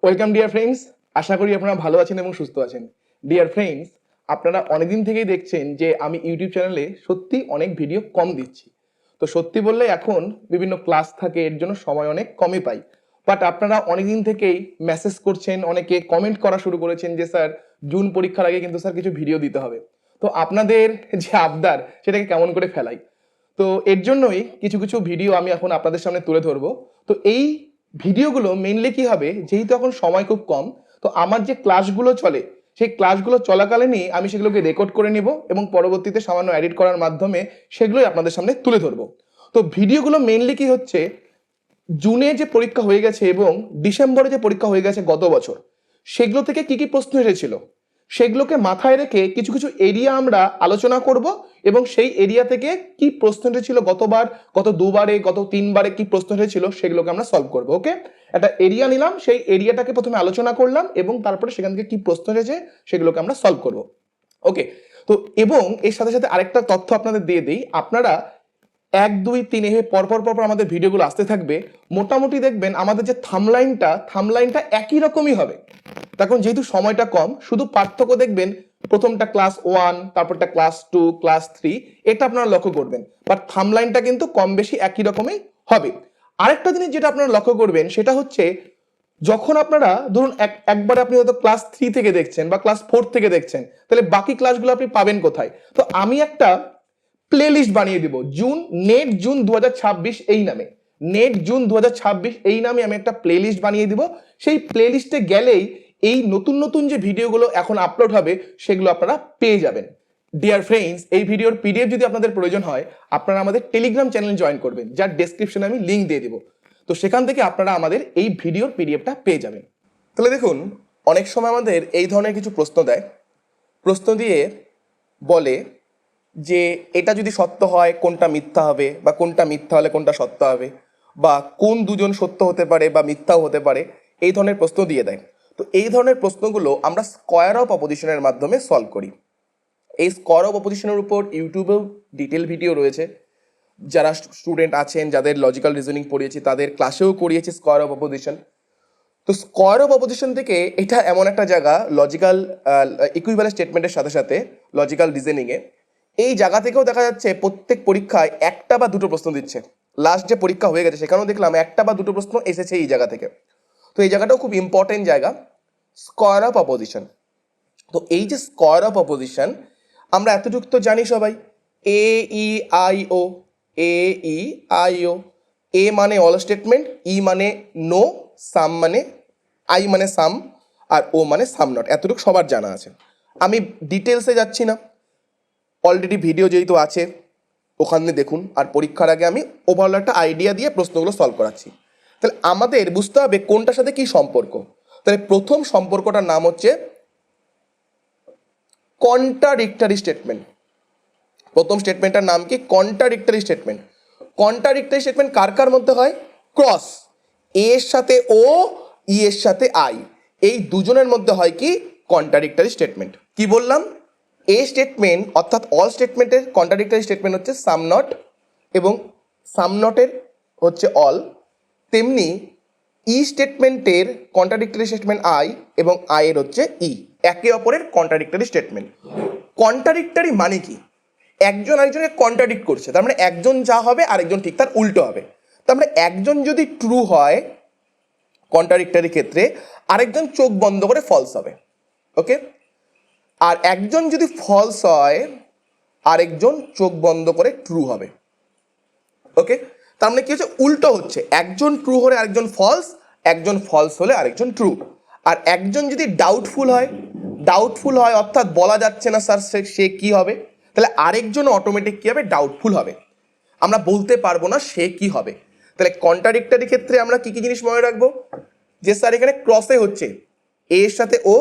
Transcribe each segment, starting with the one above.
Welcome dear friends, আশা করি আপনারা ভালো আছেন এবং সুস্থ আছেন। ডিয়ার ফ্রেন্ডস, আপনারা অনেকদিন থেকেই দেখছেন যে আমি ইউটিউব চ্যানেলে সত্যি অনেক ভিডিও কম দিচ্ছি। তো সত্যি বললে এখন বিভিন্ন ক্লাস থাকে, এর জন্য সময় অনেক কমই পাই। বাট আপনারা অনেকদিন থেকেই মেসেজ করছেন, অনেকে কমেন্ট করা শুরু করেছেন যে স্যার জুন পরীক্ষার আগে কিন্তু স্যার কিছু ভিডিও দিতে হবে। তো আপনাদের যে আবদার সেটাকে কেমন করে ফেলাই, তো এর জন্যই কিছু কিছু ভিডিও আমি এখন আপনাদের সামনে তুলে ধরবো। তো এই ভিডিওগুলো মেইনলি কি হবে, যেহেতু এখন সময় খুব কম, তো আমার যে ক্লাসগুলো চলে সেই ক্লাসগুলো চলাকালীনই আমি সেগুলোকে রেকর্ড করে নিব এবং পরবর্তীতে সামান্য এডিট করার মাধ্যমে সেগুলোই আপনাদের সামনে তুলে ধরবো। তো ভিডিওগুলো মেইনলি কি হচ্ছে, জুনে যে পরীক্ষা হয়ে গেছে এবং ডিসেম্বরে যে পরীক্ষা হয়ে গেছে গত বছর, সেগুলো থেকে কি কি প্রশ্ন এসেছিল সেগুলোকে মাথায় রেখে কিছু কিছু এরিয়া আমরা আলোচনা করব এবং সেই এরিয়া থেকে কি প্রশ্ন এসেছিল গতবার, গত দুবারে, গত তিনবারে কি প্রশ্ন এসেছিল সেগুলোকে আমরা সলভ করব। ওকে, একটা এরিয়া নিলাম, সেই এরিয়াটাকে প্রথমে আলোচনা করলাম এবং তারপরে সেখান থেকে কি প্রশ্ন এসেছে সেগুলোকে আমরা সলভ করব। ওকে, তো এবং এর সাথে সাথে আরেকটা তথ্য আপনাদের দিয়ে দিই, আপনারা 1, 2, 3 এভাবে পরপর পরপর আমাদের ভিডিওগুলো আসতে থাকবে। মোটামুটি দেখবেন আমাদের যে থামলাইনটা একই রকমই হবে। তখন যেহেতু সময়টা কম, শুধু পার্থক্য দেখবেন প্রথমটা ক্লাস 1, তারপরটা ক্লাস 2, ক্লাস 3, এটা আপনারা লক্ষ্য করবেন। বাট থামলাইনটা কিন্তু কম বেশি একই রকমই হবে। আরেকটা জিনিস যেটা আপনারা লক্ষ্য করবেন সেটা হচ্ছে, যখন আপনারা ধরুন একবারে আপনি হয়তো ক্লাস 3 থেকে দেখছেন বা ক্লাস 4 থেকে দেখছেন, তাহলে বাকি ক্লাসগুলো আপনি পাবেন কোথায়? তো আমি একটা প্লে লিস্ট বানিয়ে দিব নেট জুন 2026 এই নামে। নেট জুন 2026 এই নামে আমি একটা প্লে লিস্ট বানিয়ে দিব। সেই প্লে লিস্টে গেলেই এই নতুন নতুন যে ভিডিওগুলো এখন আপলোড হবে সেগুলো আপনারা পেয়ে যাবেন। ডিয়ার ফ্রেন্ডস, এই ভিডিওর পিডিএফ যদি আপনাদের প্রয়োজন হয়, আপনারা আমাদের টেলিগ্রাম চ্যানেল জয়েন করবেন, যার ডেসক্রিপশনে আমি লিঙ্ক দিয়ে দিব। তো সেখান থেকে আপনারা আমাদের এই ভিডিওর পিডিএফটা পেয়ে যাবেন। তাহলে দেখুন, অনেক সময় আমাদের এই ধরনের কিছু প্রশ্ন দেয়, প্রশ্ন দিয়ে বলে যে এটা যদি সত্য হয় কোনটা মিথ্যা হবে, বা কোনটা মিথ্যা হলে কোনটা সত্য হবে, বা কোন দুজন সত্য হতে পারে বা মিথ্যাও হতে পারে, এই ধরনের প্রশ্ন দিয়ে দেয়। তো এই ধরনের প্রশ্নগুলো আমরা স্কয়ার অফ অপোজিশনের মাধ্যমে সলভ করি। এই স্কয়ার অফ অপোজিশনের উপর ইউটিউবেও ডিটেল ভিডিও রয়েছে। যারা স্টুডেন্ট আছেন, যাদের লজিক্যাল রিজনিং পড়িয়েছি, তাদের ক্লাসেও করিয়েছি স্কয়ার অফ অপোজিশন। তো স্কয়ার অফ অপোজিশন থেকে এটা এমন একটা জায়গা, লজিক্যাল ইকুইভ্যালেন্স স্টেটমেন্টের সাথে সাথে লজিক্যাল রিজনিংয়ে এই জায়গা থেকেও দেখা যাচ্ছে প্রত্যেক পরীক্ষায় একটা বা দুটো প্রশ্ন দিচ্ছে। লাস্ট যে পরীক্ষা হয়ে গেছে সেখানেও দেখলাম একটা বা দুটো প্রশ্ন এসেছে এই জায়গা থেকে। তো এই জায়গাটাও খুব ইম্পর্টেন্ট জায়গা, স্কয়ার অফ অপোজিশন। তো এই যে স্কয়ার অফ অপোজিশন, আমরা এতটুকু তো জানি সবাই, এ E I O, A E I O. এ মানে অল স্টেটমেন্ট, ই মানে নো, সাম মানে আই মানে সাম, আর ও মানে সাম নট। এতটুকু সবার জানা আছে, আমি ডিটেলসে যাচ্ছি না। অলরেডি ভিডিও যেহেতু আছে ওখানে দেখুন, আর পরীক্ষার আগে আমি ওভারঅল একটা আইডিয়া দিয়ে প্রশ্নগুলো সলভ করাচ্ছি। তাহলে আমাদের বুঝতে হবে কোনটার সাথে কি সম্পর্ক। তাহলে প্রথম সম্পর্কটার নাম হচ্ছে কন্ট্রাডিক্টরি স্টেটমেন্ট। প্রথম স্টেটমেন্টটার নাম কি? Contradictory statement. কন্ট্রাডিক্টরি স্টেটমেন্ট কার কার মধ্যে হয়? ক্রস, এ এর সাথে ও, ই এর সাথে আই, এই দুজনের মধ্যে হয় কি? Contradictory statement. কি বললাম? এ স্টেটমেন্ট অর্থাৎ অল স্টেটমেন্টের কন্ট্রাডিক্টরি স্টেটমেন্ট হচ্ছে সাম নট, এবং সাম নটের হচ্ছে অল। তেমনি ই স্টেটমেন্টের কন্ট্রাডিক্টরি স্টেটমেন্ট আই, এবং আই এর হচ্ছে ই, একে অপরের কন্ট্রাডিক্টরি স্টেটমেন্ট। কন্ট্রাডিক্টরি মানে কি? একজন আরেকজনকে কন্ট্রাডিক্ট করছে, তার মানে একজন যা হবে আরেকজন ঠিক তার উল্টো হবে। তার মানে একজন যদি ট্রু হয় কন্ট্রাডিক্টরি ক্ষেত্রে, আরেকজন চোখ বন্ধ করে ফলস হবে। ওকে, আর একজন যদি ফলস হয় আরেকজন চোখ বন্ধ করে ট্রু হবে। ওকে, তার মানে কি হচ্ছে? উল্টো হচ্ছে, একজন ট্রু হলে আরেকজন ফলস, একজন ফলস হলে আরেকজন ট্রু। আর একজন যদি ডাউটফুল হয় অর্থাৎ বলা যাচ্ছে না স্যার সে কি হবে, তাহলে আরেকজন অটোমেটিক কি হবে? ডাউটফুল হবে, আমরা বলতে পারবো না সে কি হবে। তাহলে কন্ট্রাডিক্টরি ক্ষেত্রে আমরা কি কি জিনিস মনে রাখবো? যে স্যার এখানে ক্রসে হচ্ছে, এ এর সাথে ও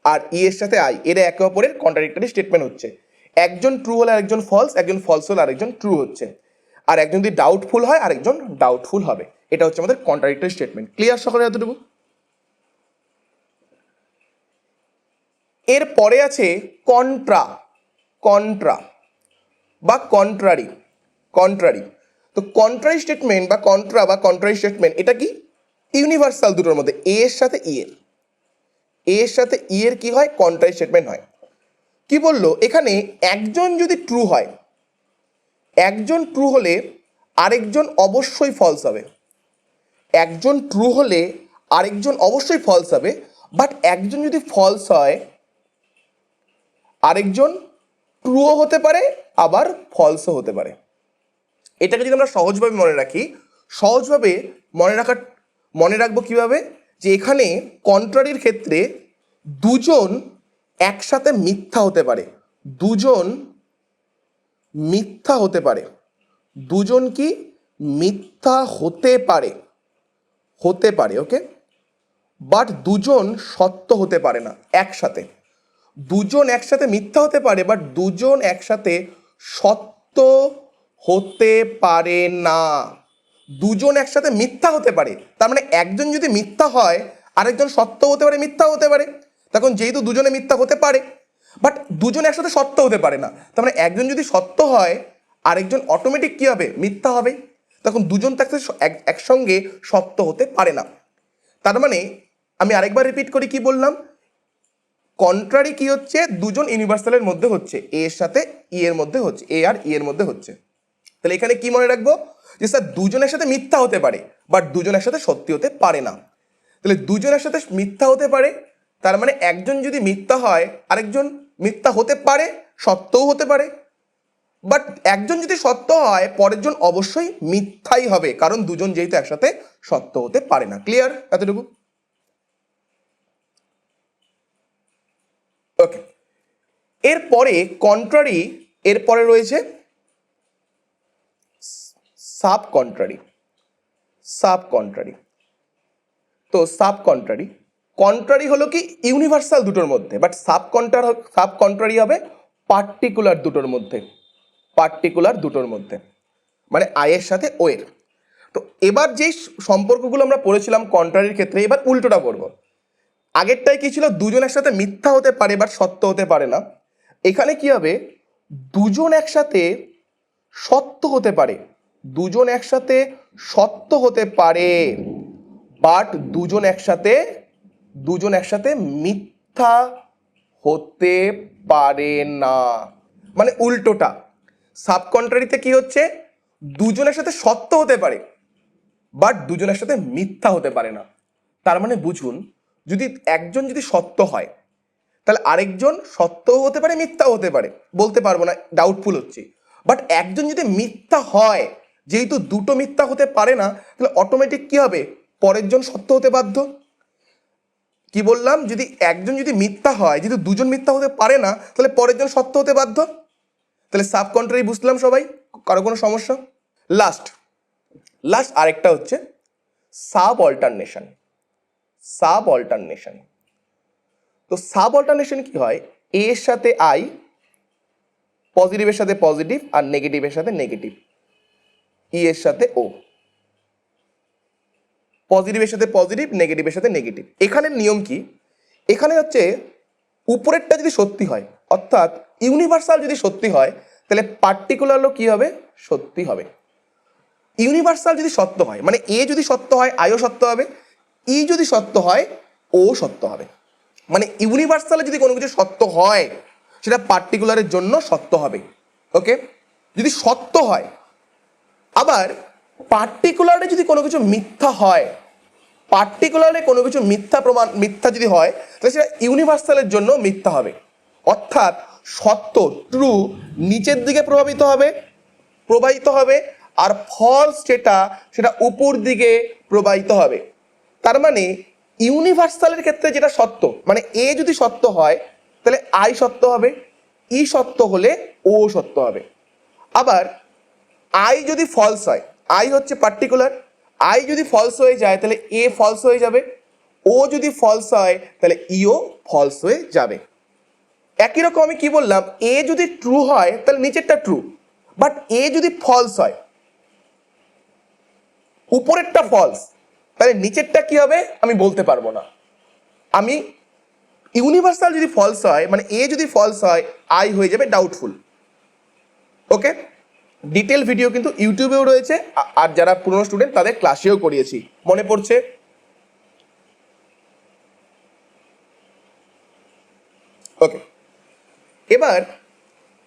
আর ই এর সাথে আই, এরা একে অপরের কন্ট্রাডিক্টরি স্টেটমেন্ট হচ্ছে। একজন ট্রু হলে আরেকজন ফলস, একজন ফলস হলে আরেকজন ট্রু হচ্ছে। আর একজন যদি ডাউটফুল হয় আরেকজন ডাউটফুল হবে। এটা হচ্ছে আমাদের কন্ট্রাডিক্টরি স্টেটমেন্ট। ক্লিয়ার সকলে এতটুকু? এর পরে আছে কন্ট্রা, কন্ট্রা বা কন্ট্রারি। তো কন্ট্রারি স্টেটমেন্ট বা কন্ট্রা বা কন্ট্রারি স্টেটমেন্ট এটা কি? ইউনিভার্সাল দুটোর মধ্যে এ এর সাথে ই এর, এ এর সাথে ই এর কি হয়, কন্ট্রারি স্টেটমেন্ট হয়। কি বললো এখানে, একজন যদি ট্রু হয়, একজন ট্রু হলে আরেকজন অবশ্যই ফলস হবে। একজন ট্রু হলে আরেকজন অবশ্যই ফলস হবে, বাট একজন যদি ফলস হয় আরেকজন ট্রুও হতে পারে আবার ফলসও হতে পারে। এটাকে যদি আমরা সহজভাবে মনে রাখি, সহজভাবে মনে রাখবো কিভাবে, যে এখানে কন্ট্রারির ক্ষেত্রে দুজন একসাথে মিথ্যা হতে পারে, দুজন মিথ্যা হতে পারে, দুজন কি মিথ্যা হতে পারে, হতে পারে, ওকে, বাট দুজন সত্য হতে পারে না একসাথে। দুজন একসাথে মিথ্যা হতে পারে বাট দুজন একসাথে সত্য হতে পারে না। দুজন একসাথে মিথ্যা হতে পারে, তার মানে একজন যদি মিথ্যা হয় আরেকজন সত্য হতে পারে, মিথ্যা হতে পারে। তখন যেহেতু দুজনে মিথ্যা হতে পারে বাট দুজন একসাথে সত্য হতে পারে না, তার মানে একজন যদি সত্য হয় আরেকজন অটোমেটিক কি হবে, মিথ্যা হবে। তখন দুজন থাকতে একসঙ্গে সত্য হতে পারে না। তার মানে আমি আরেকবার রিপিট করি, কি বললাম, কন্ট্রারি কি হচ্ছে, দুজন ইউনিভার্সালের মধ্যে হচ্ছে, এ এর সাথে ই এর মধ্যে হচ্ছে, এ আর ই এর মধ্যে হচ্ছে। তাহলে এখানে কি মনে রাখবো, যে স্যার দুজনের সাথে মিথ্যা হতে পারে বাট দুজনের সাথে সত্যি হতে পারে না। তাহলে দুজনের সাথে মিথ্যা হতে পারে, তার মানে একজন যদি মিথ্যা হয় আরেকজন মিথ্যা হতে পারে, সত্যও হতে পারে, বাট একজন যদি সত্য হয় পরের জন অবশ্যই মিথ্যাই হবে, কারণ দুজন যেহেতু একসাথে সত্য হতে পারে না। ক্লিয়ার এতটুকু? ওকে, এরপরে কন্ট্রারি, এরপরে রয়েছে সাব কন্ট্রারি। সাব কন্ট্রারি, তো সাব কন্ট্রারি, কন্ট্রারি হলো কি ইউনিভার্সাল দুটোর মধ্যে, বাট সাব কন্ট্রারি হবে পার্টিকুলার দুটোর মধ্যে, পার্টিকুলার দুটোর মধ্যে, মানে আয়ের সাথে ও এর। তো এবার যেই সম্পর্কগুলো আমরা পড়েছিলাম কন্ট্রারির ক্ষেত্রে, এবার উল্টোটা করব। আগেরটাই কি ছিল, দুজন একসাথে মিথ্যা হতে পারে বাট সত্য হতে পারে না। এখানে কি হবে, দুজন একসাথে সত্য হতে পারে, দুজন একসাথে সত্য হতে পারে বাট দুজন একসাথে মিথ্যা হতে পারে না। মানে উল্টোটা, সাবকন্ট্রারিতে কি হচ্ছে, দুজনের সাথে সত্য হতে পারে বাট দুজনের সাথে মিথ্যা হতে পারে না। তার মানে বুঝুন, যদি একজন যদি সত্য হয় তাহলে আরেকজন সত্যও হতে পারে মিথ্যাও হতে পারে, বলতে পারবো না, ডাউটফুল হচ্ছে। বাট একজন যদি মিথ্যা হয়, যেহেতু দুটো মিথ্যা হতে পারে না, তাহলে অটোমেটিক কি হবে, পরের জন সত্য হতে বাধ্য। কি বললাম, যদি একজন যদি মিথ্যা হয়, যেহেতু দুজন মিথ্যা হতে পারে না, তাহলে পরের জন সত্য হতে বাধ্য। তাহলে সাব কন্ট্রারি বুঝলাম সবাই, কারো কোনো সমস্যা? লাস্ট আরেকটা হচ্ছে সাব অল্টারনেশন। সাব অল্টারনেশন, তো সাব অল্টারনেশন কি হয়, এ এর সাথে আই, পজিটিভের সাথে পজিটিভ আর নেগেটিভের সাথে নেগেটিভ, ই এর সাথে ও, পজিটিভের সাথে পজিটিভ, নেগেটিভের সাথে নেগেটিভ। এখানে নিয়ম কি, এখানে হচ্ছে উপরেরটা যদি সত্যি হয়, অর্থাৎ ইউনিভার্সাল যদি সত্যি হয়, তাহলে পার্টিকুলারও কি হবে, সত্যি হবে। ইউনিভার্সাল যদি সত্য হয়, মানে এ যদি সত্য হয় আইও সত্য হবে, ই যদি সত্য হয় ও সত্য হবে। মানে ইউনিভার্সালে যদি কোনো কিছু সত্য হয় সেটা পার্টিকুলারের জন্য সত্য হবে। ওকে, যদি সত্য হয়, আবার পার্টিকুলারে যদি কোনো কিছু মিথ্যা হয়, পার্টিকুলারে কোনো কিছু মিথ্যা যদি হয়, তাহলে সেটা ইউনিভার্সালের জন্য মিথ্যা হবে। অর্থাৎ সত্য, ট্রু, নিচের দিকে প্রবাহিত হবে আর ফলস সেটা উপর দিকে প্রবাহিত হবে। তার মানে ইউনিভার্সালের ক্ষেত্রে যেটা সত্য, মানে এ যদি সত্য হয় তাহলে আই সত্য হবে, ই সত্য হলে ও সত্য হবে। আবার আই যদি ফলস হয়, আই হচ্ছে পার্টিকুলার, আই যদি ফলস হয়ে যায় তাহলে এ ফলস হয়ে যাবে, ও যদি ফলস হয় তাহলে ইও ফলস হয়ে যাবে। একই রকম আমি কি বললাম, এ যদি ট্রু হয় তাহলে নিচেরটা ট্রু, বাট এ যদি ফলস হয়, উপরেরটা ফলস, তাহলে নিচেরটা কি হবে আমি বলতে পারবো না। আমি ইউনিভার্সাল যদি ফলস হয়, মানে এ যদি ফলস হয়, আই হয়ে যাবে ডাউটফুল। ওকে, ডিটেল ভিডিও কিন্তু ইউটিউবেও রয়েছে, আর যারা পুরনো স্টুডেন্ট তাদের ক্লাসেও করিয়েছি, মনে পড়ছে? ওকে, এবার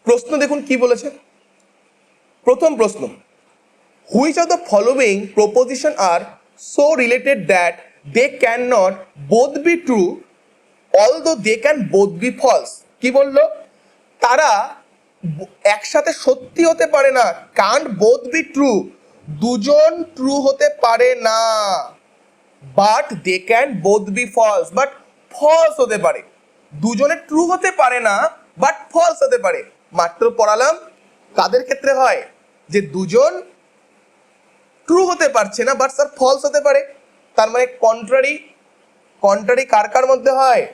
প্রশ্ন দেখুন কি বলেছে। প্রথম প্রশ্ন, which of the following proposition are so related that they can not both be true although they can both be false. কি বললো? তারা একসাথে সত্যি হতে পারে না, কান্ট বোথ বি ট্রু, দুজন ট্রু হতে পারে না, but they can both be false, but false হতে পারে। দুজনে ট্রু হতে পারে না বাট ফলস হতে পারে। মাত্র পড়ালাম কাদের ক্ষেত্রে হয়, যে দুজন ট্রু হতে পারছে না বাট স্যার ফলস হতে পারে। তার মানে কন্ট্রারি, কন্ট্রারি কার কার মধ্যে হয়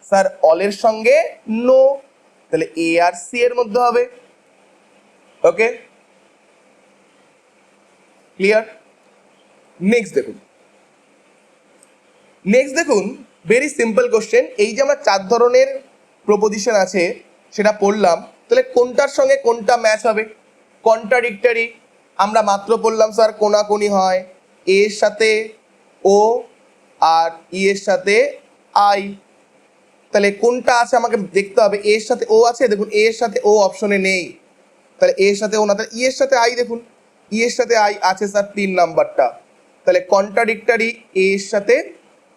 স্যার? অলের সঙ্গে নো, তাহলে এ আর সি এর মধ্যে হবে। ওকে, ক্লিয়ার? নেক্সট দেখুন, নেক্সট দেখুন, ভেরি সিম্পল কোশ্চেন। এই যে আমরা 4 ধরনের প্রপোজিশন আছে সেটা পড়লাম, তাহলে কোনটার সঙ্গে কোনটা ম্যাচ হবে? কন্ট্রাডিক্টরি আমরা মাত্র পড়লাম স্যার কোনাকুনি হয়, এ এর সাথে ও আর ই এর সাথে আই। তাহলে কোনটা আছে আমাকে দেখতে হবে। এর সাথে ও আছে, দেখুন এর সাথে ও অপশনে নেই, তাহলে এর সাথে ও না, তাহলে ই এর সাথে আই, দেখুন ই এর সাথে আই আছে স্যার 3 নাম্বারটা, তাহলে কন্ট্রাডিক্টরি এর সাথে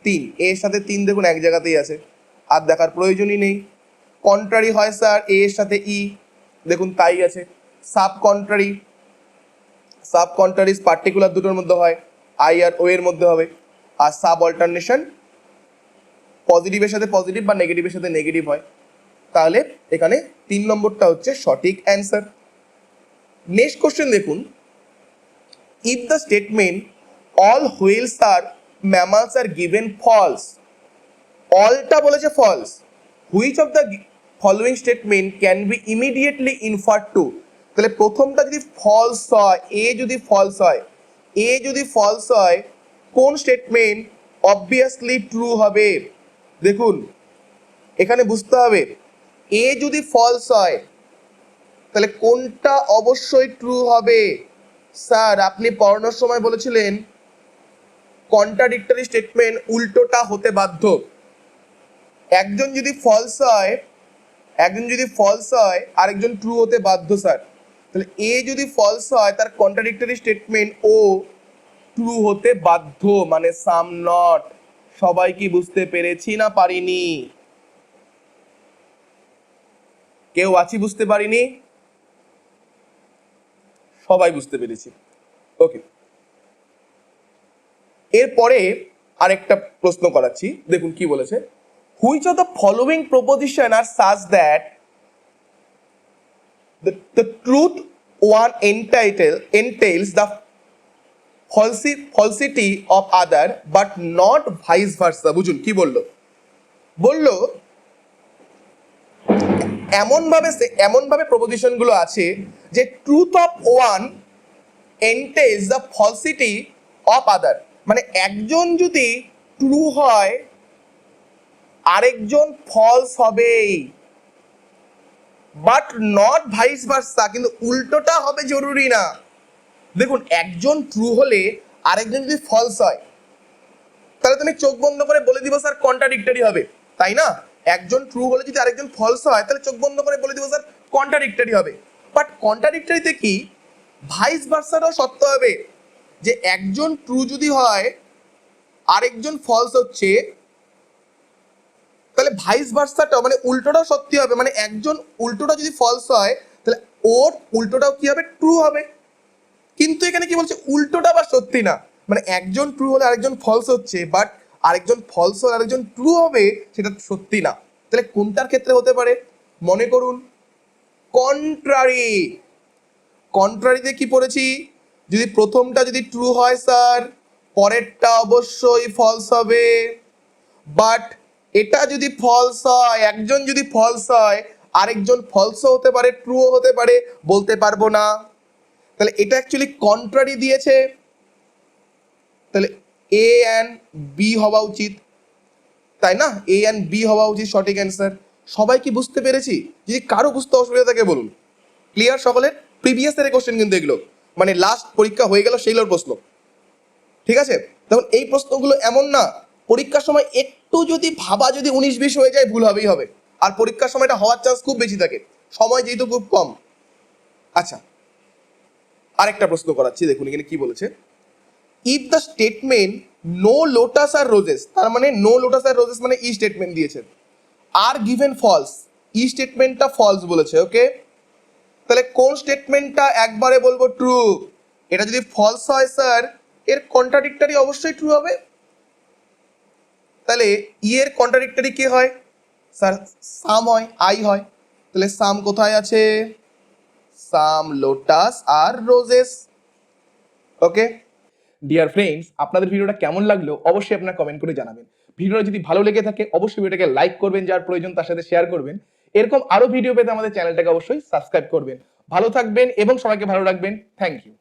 3, এর সাথে 3 দেখুন এক জায়গাতেই আছে, আর দেখার প্রয়োজনই নেই। কন্ট্রারি হয় স্যার এর সাথে ই, দেখুন তাই আছে। সাব কন্ট্রারি, সাব কন্ট্রারিজ পার্টিকুলার দুটোর মধ্যে হয়, আই আর ও এর মধ্যে হবে। আর সাব অল্টারনেশন পজিটিভের সাথে পজিটিভ বা নেগেটিভের সাথে নেগেটিভ হয়। তাহলে এখানে 3 নম্বরটা হচ্ছে সঠিক অ্যান্সার। নেক্সট কোশ্চেন দেখুন, if the statement all whales are mammals are given false, অলটা বলেছে false, which of the following statement can be immediately inferred to, তাহলে প্রথমটা যদি ফলস হয়, এ যদি ফলস হয়, এ যদি ফলস হয়, কোন স্টেটমেন্ট অবভিয়াসলি ট্রু হবে? দেখুন এখানে বুঝতে হবে, এ যদি ফলস হয় তাহলে কোনটা অবশ্যই ট্রু হবে? স্যার আপনি পড়ানোর সময় বলেছিলেন কন্ট্রাডিক্টরি স্টেটমেন্ট উল্টোটা হতে বাধ্য। একজন যদি ফলস হয়, একজন যদি ফলস হয় আরেকজন ট্রু হতে বাধ্য স্যার। তাহলে এ যদি ফলস হয় তার কন্ট্রাডিক্টরি স্টেটমেন্ট ও ট্রু হতে বাধ্য, মানে সাম নট। সবাই কি বুঝতে পেরেছি না পারিনি? কেউ আছি বুঝতে পারিনি? সবাই বুঝতে পেরেছি। ওকে, এরপরে আরেকটা প্রশ্ন করাচ্ছি, দেখুন কি বলেছে। Which of the following proposition are such that the truth one entails the falsity of other but not vice versa। বুঝুন কি বললো, বললো এমনভাবে প্রপোজিশনগুলো আছে যে truth of one entails the falsity of other, মানে একজন যদি ট্রু হয় আরেকজন ফলস হবেই, বাট নট ভাইস ভার্সা, কিন্তু উল্টোটা হবে জরুরি না। দেখুন একজন ট্রু হলে আরেকজন যদি ফলস হয় তাহলে তুমি চোখ বন্ধ করে বলে দিব স্যার কন্ট্রাডিক্টরি হবে, তাই না? একজন ট্রু হলে যদি আরেকজন ফলস হয় তাহলে চোখ বন্ধ করে বলে দিব স্যার কন্ট্রাডিক্টরি হবে। বাট কন্ট্রাডিক্টরিতে কি ভাইস ভার্সাটাও সত্য হবে, যে একজন ট্রু যদি হয় আরেকজন ফলস হচ্ছে, তাহলে ভাইস ভার্সাটাও মানে উল্টোটাও সত্যি হবে, মানে একজন উল্টোটা যদি ফলস হয় তাহলে ওর উল্টোটাও কি হবে? ট্রু হবে। কিন্তু এখানে কি বলছে? উল্টোটা আবার সত্যি না, মানে একজন ট্রু হলে আরেকজন ফলস হচ্ছে, বাট আরেকজন ফলস হলে আরেকজন ট্রু হবে, সেটা সত্যি না। তাহলে কোনটার ক্ষেত্রে হতে পারে? মনে করুন কন্ট্রারি, কন্ট্রারিতে কি পড়েছি? যদি প্রথমটা যদি ট্রু হয় স্যার পরেরটা অবশ্যই ফলস হবে, বাট এটা যদি ফলস হয়, একজন যদি ফলস হয় আরেকজন ফলসও হতে পারে ট্রুও হতে পারে, বলতে পারবো না। তাহলে এটা অ্যাকচুয়ালি কন্ট্রারি দিয়েছে, তাহলে এ অ্যান্ড বি হওয়া উচিত, তাই না? এ অ্যান্ড বি হওয়া উচিত সঠিক অ্যান্সার। সবাই কি বুঝতে পেরেছি? যদি কারো বুঝতে অসুবিধা থাকে বলুন। ক্লিয়ার সকলের? প্রিভিয়াস ইয়ারের কোশ্চেন কিন্তু এগুলো, মানে লাস্ট পরীক্ষা হয়ে গেল সেইগুলোর প্রশ্ন, ঠিক আছে? তখন এই প্রশ্নগুলো এমন না, পরীক্ষার সময় একটু যদি ভাবা যদি 19-20 হয়ে যায় ভুল হবেই হবে। আর পরীক্ষার সময়টা হওয়ার চান্স খুব বেশি থাকে, সময় যেহেতু খুব কম। আচ্ছা, আরেকটা প্রশ্ন করাচ্ছি, দেখুন এখানে কি বলেছে। If the statement no lotus are roses, তার মানে নো লোটাস আর রোজেস মানে ই স্টেটমেন্ট দিয়েছে, আর গিভেন ফলস, ই স্টেটমেন্টটা ফলস বলেছে, ওকে। তাহলে কোন স্টেটমেন্টটা একবারে বলবো ট্রু? এটা যদি ফলস হয় স্যার, এর কন্ট্রাডিক্টরি অবশ্যই ট্রু হবে। তাহলে ই এর কন্ট্রাডিক্টরি কে হয় স্যার? সাম হয়, আই হয়। তাহলে সাম কোথায় আছে? সাম lotus are roses, okay. Dear friends, আপনাদের ভিডিওটা কেমন লাগলো অবশ্যই আপনারা কমেন্ট করে জানাবেন। ভিডিওটা যদি ভালো লেগে থাকে অবশ্যই ভিডিওটাকে লাইক করবেন, যার প্রয়োজন তার সাথে শেয়ার করবেন। এরকম আরো ভিডিও পেতে আমাদের চ্যানেলটাকে অবশ্যই সাবস্ক্রাইব করবেন। ভালো থাকবেন এবং সবাইকে ভালো রাখবেন। Thank you.